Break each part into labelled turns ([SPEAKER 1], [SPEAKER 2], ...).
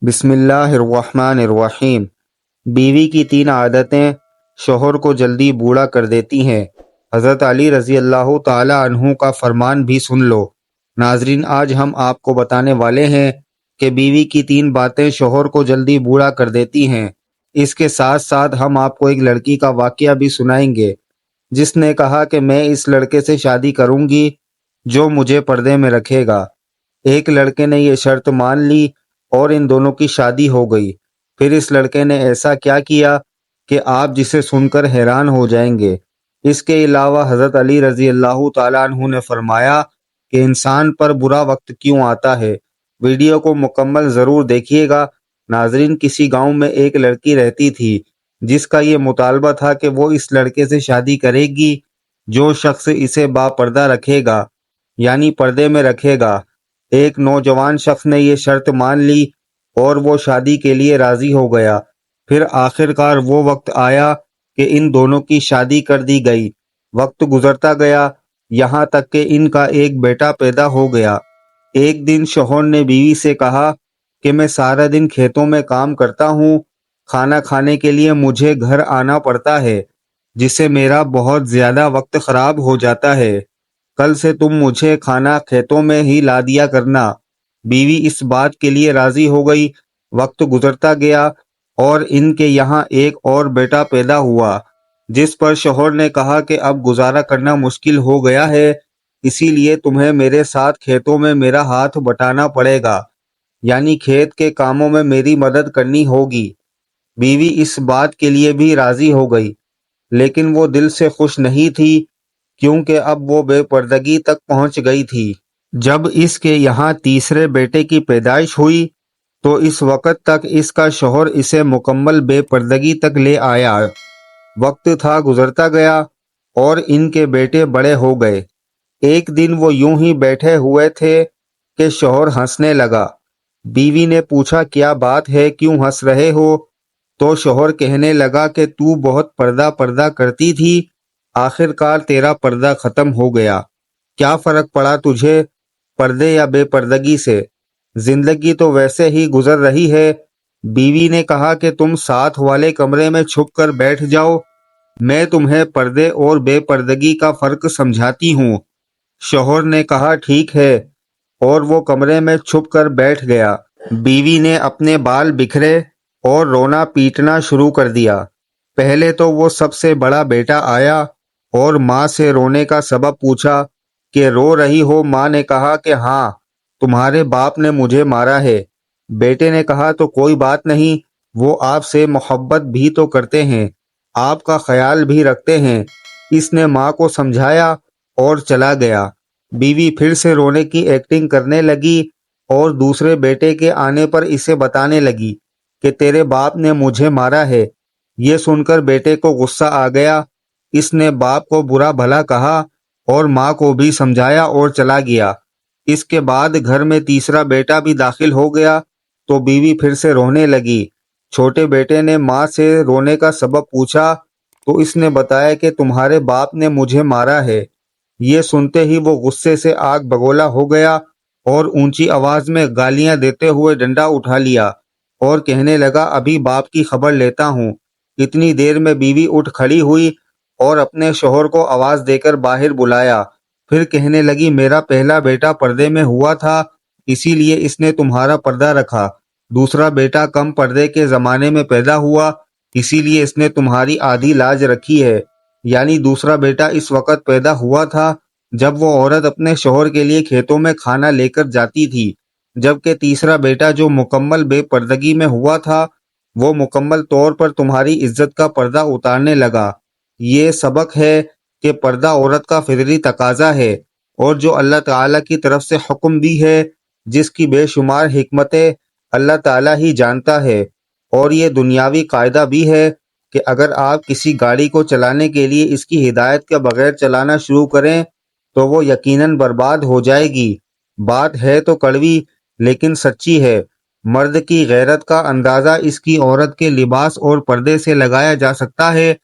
[SPEAKER 1] بسم اللہ الرحمن الرحیم۔ بیوی کی 3 عادتیں شوہر کو جلدی بوڑھا کر دیتی ہیں۔ حضرت علی رضی اللہ تعالی عنہ کا فرمان بھی سن لو۔ ناظرین، آج ہم آپ کو بتانے والے ہیں کہ بیوی کی 3 باتیں شوہر کو جلدی بوڑھا کر دیتی ہیں۔ اس کے ساتھ ساتھ ہم آپ کو ایک لڑکی کا واقعہ بھی سنائیں گے جس نے کہا کہ میں اس لڑکے سے شادی کروں گی جو مجھے پردے میں رکھے گا۔ ایک لڑکے نے یہ شرط مان لی اور ان دونوں کی شادی ہو گئی۔ پھر اس لڑکے نے ایسا کیا کیا کہ آپ جسے سن کر حیران ہو جائیں گے۔ اس کے علاوہ حضرت علی رضی اللہ تعالیٰ عنہ نے فرمایا کہ انسان پر برا وقت کیوں آتا ہے۔ ویڈیو کو مکمل ضرور دیکھیے گا۔ ناظرین، کسی گاؤں میں ایک لڑکی رہتی تھی جس کا یہ مطالبہ تھا کہ وہ اس لڑکے سے شادی کرے گی جو شخص اسے با پردہ رکھے گا، یعنی پردے میں رکھے گا۔ ایک نوجوان شخص نے یہ شرط مان لی اور وہ شادی کے لیے راضی ہو گیا۔ پھر آخرکار وہ وقت آیا کہ ان دونوں کی شادی کر دی گئی۔ وقت گزرتا گیا یہاں تک کہ ان کا ایک بیٹا پیدا ہو گیا۔ ایک دن شوہر نے بیوی سے کہا کہ میں سارا دن کھیتوں میں کام کرتا ہوں، کھانا کھانے کے لیے مجھے گھر آنا پڑتا ہے جس سے میرا بہت زیادہ وقت خراب ہو جاتا ہے۔ کل سے تم مجھے کھانا کھیتوں میں ہی لا دیا کرنا۔ بیوی اس بات کے لیے راضی ہو گئی۔ وقت گزرتا گیا اور ان کے یہاں ایک اور بیٹا پیدا ہوا، جس پر شوہر نے کہا کہ اب گزارا کرنا مشکل ہو گیا ہے، اسی لیے تمہیں میرے ساتھ کھیتوں میں میرا ہاتھ بٹانا پڑے گا، یعنی کھیت کے کاموں میں میری مدد کرنی ہوگی۔ بیوی اس بات کے لیے بھی راضی ہو گئی، لیکن وہ دل سے خوش نہیں تھی کیونکہ اب وہ بے پردگی تک پہنچ گئی تھی۔ جب اس کے یہاں تیسرے بیٹے کی پیدائش ہوئی تو اس وقت تک اس کا شوہر اسے مکمل بے پردگی تک لے آیا۔ وقت تھا گزرتا گیا اور ان کے بیٹے بڑے ہو گئے۔ ایک دن وہ یوں ہی بیٹھے ہوئے تھے کہ شوہر ہنسنے لگا۔ بیوی نے پوچھا کیا بات ہے، کیوں ہنس رہے ہو؟ تو شوہر کہنے لگا کہ تو بہت پردہ پردہ کرتی تھی، آخرکار تیرا پردہ ختم ہو گیا۔ کیا فرق پڑا تجھے پردے یا بے پردگی سے؟ زندگی تو ویسے ہی گزر رہی ہے۔ بیوی نے کہا کہ تم ساتھ والے کمرے میں چھپ کر بیٹھ جاؤ، میں تمہیں پردے اور بے پردگی کا فرق سمجھاتی ہوں۔ شوہر نے کہا ٹھیک ہے، اور وہ کمرے میں چھپ کر بیٹھ گیا۔ بیوی نے اپنے بال بکھرے اور رونا پیٹنا شروع کر دیا۔ پہلے تو وہ سب سے بڑا بیٹا آیا اور ماں سے رونے کا سبب پوچھا کہ رو رہی ہو؟ ماں نے کہا کہ ہاں، تمہارے باپ نے مجھے مارا ہے۔ بیٹے نے کہا تو کوئی بات نہیں، وہ آپ سے محبت بھی تو کرتے ہیں، آپ کا خیال بھی رکھتے ہیں۔ اس نے ماں کو سمجھایا اور چلا گیا۔ بیوی پھر سے رونے کی ایکٹنگ کرنے لگی اور دوسرے بیٹے کے آنے پر اسے بتانے لگی کہ تیرے باپ نے مجھے مارا ہے۔ یہ سن کر بیٹے کو غصہ آ گیا۔ اس نے باپ کو برا بھلا کہا اور ماں کو بھی سمجھایا اور چلا گیا۔ اس کے بعد گھر میں تیسرا بیٹا بھی داخل ہو گیا تو بیوی پھر سے رونے لگی۔ چھوٹے بیٹے نے ماں سے رونے کا سبب پوچھا تو اس نے بتایا کہ تمہارے باپ نے مجھے مارا ہے۔ یہ سنتے ہی وہ غصے سے آگ بگولا ہو گیا اور اونچی آواز میں گالیاں دیتے ہوئے ڈنڈا اٹھا لیا اور کہنے لگا ابھی باپ کی خبر لیتا ہوں۔ اتنی دیر میں بیوی اٹھ کھڑی ہوئی اور اپنے شوہر کو آواز دے کر باہر بلایا۔ پھر کہنے لگی میرا پہلا بیٹا پردے میں ہوا تھا، اسی لیے اس نے تمہارا پردہ رکھا۔ دوسرا بیٹا کم پردے کے زمانے میں پیدا ہوا، اسی لیے اس نے تمہاری آدھی لاج رکھی ہے۔ یعنی دوسرا بیٹا اس وقت پیدا ہوا تھا جب وہ عورت اپنے شوہر کے لیے کھیتوں میں کھانا لے کر جاتی تھی، جبکہ تیسرا بیٹا جو مکمل بے پردگی میں ہوا تھا وہ مکمل طور پر تمہاری عزت کا پردہ اتارنے لگا۔ یہ سبق ہے کہ پردہ عورت کا فطری تقاضا ہے اور جو اللہ تعالیٰ کی طرف سے حکم بھی ہے، جس کی بے شمار حکمتیں اللہ تعالیٰ ہی جانتا ہے۔ اور یہ دنیاوی قاعدہ بھی ہے کہ اگر آپ کسی گاڑی کو چلانے کے لیے اس کی ہدایت کے بغیر چلانا شروع کریں تو وہ یقیناً برباد ہو جائے گی۔ بات ہے تو کڑوی لیکن سچی ہے۔ مرد کی غیرت کا اندازہ اس کی عورت کے لباس اور پردے سے لگایا جا سکتا ہے۔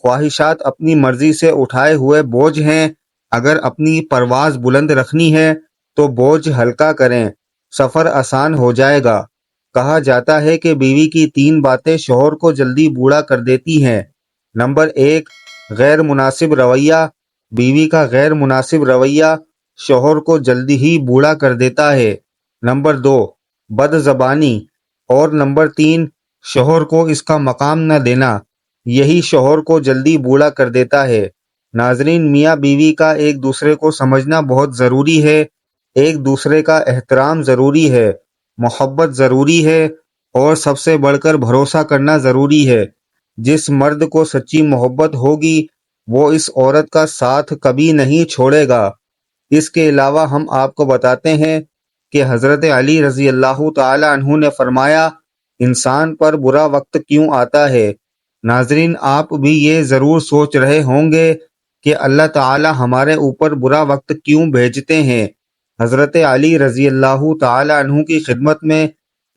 [SPEAKER 1] خواہشات اپنی مرضی سے اٹھائے ہوئے بوجھ ہیں، اگر اپنی پرواز بلند رکھنی ہے تو بوجھ ہلکا کریں، سفر آسان ہو جائے گا۔ کہا جاتا ہے کہ بیوی کی 3 باتیں شوہر کو جلدی بوڑھا کر دیتی ہیں۔ نمبر 1، غیر مناسب رویہ۔ بیوی کا غیر مناسب رویہ شوہر کو جلدی ہی بوڑھا کر دیتا ہے۔ نمبر 2، بد زبانی۔ اور نمبر 3، شوہر کو اس کا مقام نہ دینا، یہی شوہر کو جلدی بوڑھا کر دیتا ہے۔ ناظرین، میاں بیوی کا ایک دوسرے کو سمجھنا بہت ضروری ہے، ایک دوسرے کا احترام ضروری ہے، محبت ضروری ہے، اور سب سے بڑھ کر بھروسہ کرنا ضروری ہے۔ جس مرد کو سچی محبت ہوگی وہ اس عورت کا ساتھ کبھی نہیں چھوڑے گا۔ اس کے علاوہ ہم آپ کو بتاتے ہیں کہ حضرت علی رضی اللہ تعالی عنہ نے فرمایا، انسان پر برا وقت کیوں آتا ہے؟ ناظرین، آپ بھی یہ ضرور سوچ رہے ہوں گے کہ اللہ تعالی ہمارے اوپر برا وقت کیوں بھیجتے ہیں۔ حضرت علی رضی اللہ تعالی عنہ کی خدمت میں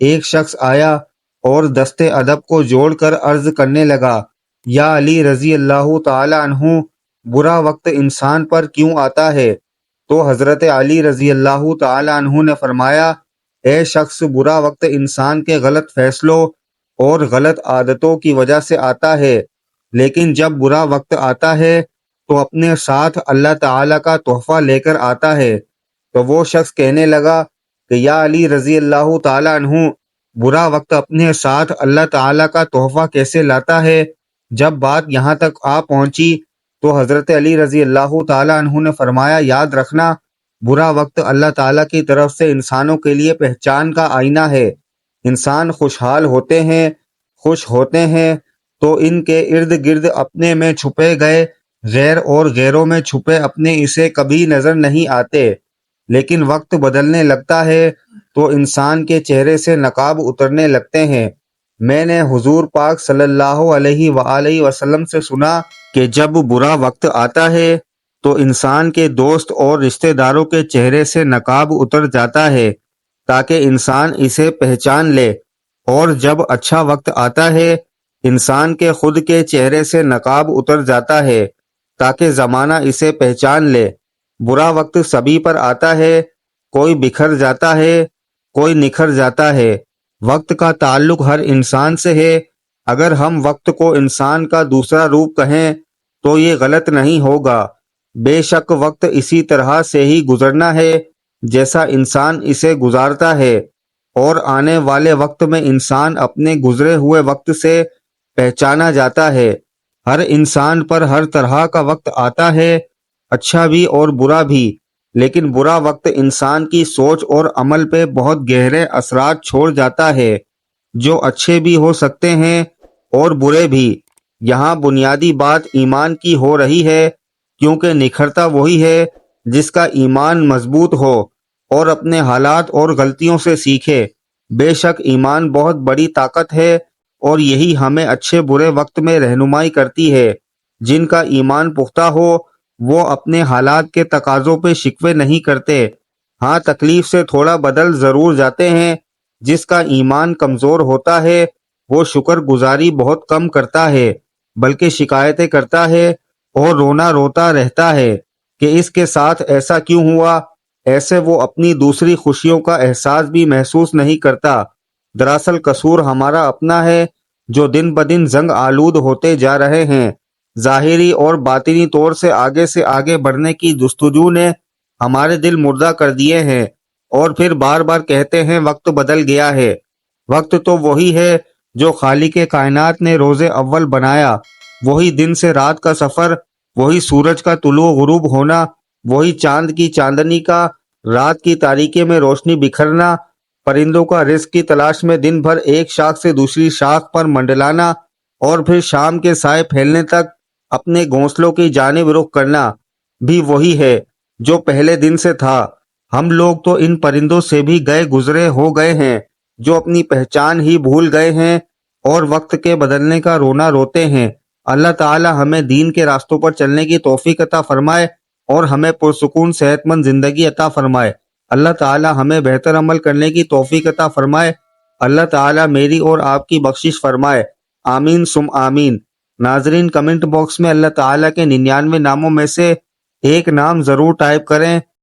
[SPEAKER 1] ایک شخص آیا اور دست ادب کو جوڑ کر عرض کرنے لگا، یا علی رضی اللہ تعالی عنہ، برا وقت انسان پر کیوں آتا ہے؟ تو حضرت علی رضی اللہ تعالی عنہ نے فرمایا، اے شخص، برا وقت انسان کے غلط فیصلوں اور غلط عادتوں کی وجہ سے آتا ہے، لیکن جب برا وقت آتا ہے تو اپنے ساتھ اللہ تعالیٰ کا تحفہ لے کر آتا ہے۔ تو وہ شخص کہنے لگا کہ یا علی رضی اللہ تعالی عنہ، برا وقت اپنے ساتھ اللہ تعالیٰ کا تحفہ کیسے لاتا ہے؟ جب بات یہاں تک آ پہنچی تو حضرت علی رضی اللہ تعالی عنہ نے فرمایا، یاد رکھنا، برا وقت اللہ تعالیٰ کی طرف سے انسانوں کے لیے پہچان کا آئینہ ہے۔ انسان خوشحال ہوتے ہیں، خوش ہوتے ہیں تو ان کے ارد گرد اپنے میں چھپے گئے غیر اور غیروں میں چھپے اپنے اسے کبھی نظر نہیں آتے، لیکن وقت بدلنے لگتا ہے تو انسان کے چہرے سے نقاب اترنے لگتے ہیں۔ میں نے حضور پاک صلی اللہ علیہ وآلہ وسلم سے سنا کہ جب برا وقت آتا ہے تو انسان کے دوست اور رشتہ داروں کے چہرے سے نقاب اتر جاتا ہے تاکہ انسان اسے پہچان لے، اور جب اچھا وقت آتا ہے انسان کے خود کے چہرے سے نقاب اتر جاتا ہے تاکہ زمانہ اسے پہچان لے۔ برا وقت سبھی پر آتا ہے، کوئی بکھر جاتا ہے، کوئی نکھر جاتا ہے۔ وقت کا تعلق ہر انسان سے ہے۔ اگر ہم وقت کو انسان کا دوسرا روپ کہیں تو یہ غلط نہیں ہوگا۔ بے شک وقت اسی طرح سے ہی گزرنا ہے جیسا انسان اسے گزارتا ہے، اور آنے والے وقت میں انسان اپنے گزرے ہوئے وقت سے پہچانا جاتا ہے۔ ہر انسان پر ہر طرح کا وقت آتا ہے، اچھا بھی اور برا بھی، لیکن برا وقت انسان کی سوچ اور عمل پہ بہت گہرے اثرات چھوڑ جاتا ہے، جو اچھے بھی ہو سکتے ہیں اور برے بھی۔ یہاں بنیادی بات ایمان کی ہو رہی ہے، کیونکہ نکھرتا وہی ہے جس کا ایمان مضبوط ہو اور اپنے حالات اور غلطیوں سے سیکھے۔ بے شک ایمان بہت بڑی طاقت ہے، اور یہی ہمیں اچھے برے وقت میں رہنمائی کرتی ہے۔ جن کا ایمان پختہ ہو وہ اپنے حالات کے تقاضوں پہ شکوے نہیں کرتے، ہاں تکلیف سے تھوڑا بدل ضرور جاتے ہیں۔ جس کا ایمان کمزور ہوتا ہے وہ شکر گزاری بہت کم کرتا ہے، بلکہ شکایتیں کرتا ہے اور رونا روتا رہتا ہے کہ اس کے ساتھ ایسا کیوں ہوا۔ ایسے وہ اپنی دوسری خوشیوں کا احساس بھی محسوس نہیں کرتا۔ دراصل قصور ہمارا اپنا ہے جو دن بدن زنگ آلود ہوتے جا رہے ہیں۔ ظاہری اور باطنی طور سے آگے بڑھنے کی جستجو نے ہمارے دل مردہ کر دیے ہیں، اور پھر بار بار کہتے ہیں وقت بدل گیا ہے۔ وقت تو وہی ہے جو خالق کائنات نے روز اول بنایا، وہی دن سے رات کا سفر، وہی سورج کا طلوع غروب ہونا، وہی چاند کی چاندنی کا رات کی تاریکی میں روشنی بکھرنا، پرندوں کا رزق کی تلاش میں دن بھر ایک شاخ سے دوسری شاخ پر منڈلانا، اور پھر شام کے سائے پھیلنے تک اپنے گھونسلوں کی جانب رخ کرنا بھی وہی ہے جو پہلے دن سے تھا۔ ہم لوگ تو ان پرندوں سے بھی گئے گزرے ہو گئے ہیں جو اپنی پہچان ہی بھول گئے ہیں اور وقت کے بدلنے کا رونا روتے ہیں۔ اللہ تعالی ہمیں دین کے راستوں پر چلنے کی توفیق عطا فرمائے اور ہمیں پرسکون صحت مند زندگی عطا فرمائے۔ اللہ تعالی ہمیں بہتر عمل کرنے کی توفیق عطا فرمائے۔ اللہ تعالی میری اور آپ کی بخشش فرمائے، آمین سم آمین۔ ناظرین، کمنٹ باکس میں اللہ تعالی کے 99 ناموں میں سے ایک نام ضرور ٹائپ کریں